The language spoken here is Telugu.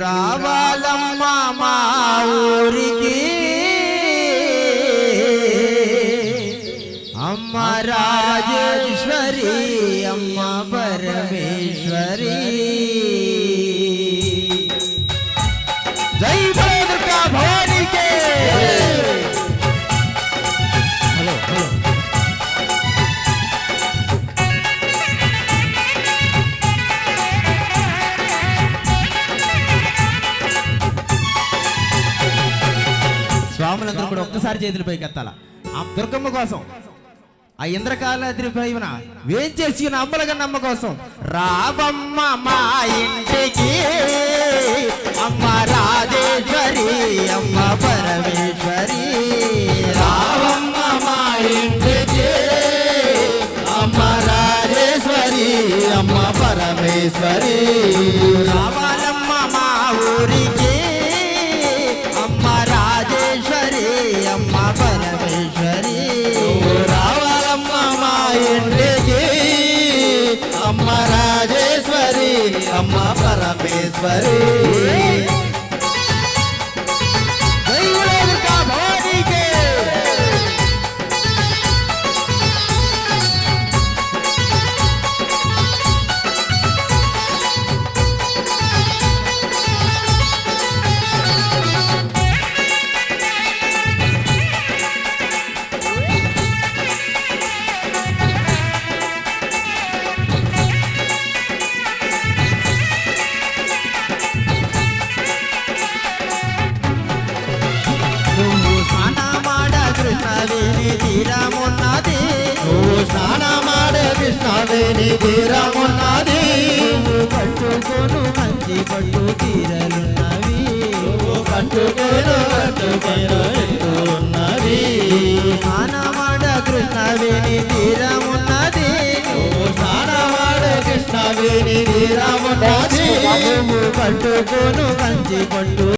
రావాలమ్మా మా ఊరికి అమ్మ రాజేశ్వరి అమ్మ పరమేశ్వరి జై దుర్గా భవానికి హలో హలో స్వాములందరూ కూడా ఒక్కసారి చేతులు పైకి ఎత్తాల ఆ దుర్గమ్మ కోసం ఆ ఇంద్రకాలాద్రి పైన వేం చేసి అమ్మల కన్నమ్మ కోసం రాబమ్మ మా ఇంటికి అమ్మ రాజేశ్వరి అమ్మ పరమేశ్వరి రావమ్మ మా ఇంటికి అమ్మ రాజేశ్వరి అమ్మ పరమేశ్వరి రావాలమ్మ మా ఊరికి అమ్మ రాజేశ్వరి అమ్మ పరమేశ్వరి రావాలమ్మ మా ఇంటికి అమ్మ రాజేశ్వరి అమ్మ పరమేశ్వరి తీరమున్నది నువ్వు స్నానమాడే కృష్ణవేణి తీరమున్నది కట్టుకొను మంచి పట్టు తీరలున్నవి కట్టుకొను ఉన్నది స్నానమాడ కృష్ణవేణి తీరమున్నది నువ్వు స్నానమాడే కృష్ణవేణి తీరమున్నది కట్టుకొను మంచి పట్టు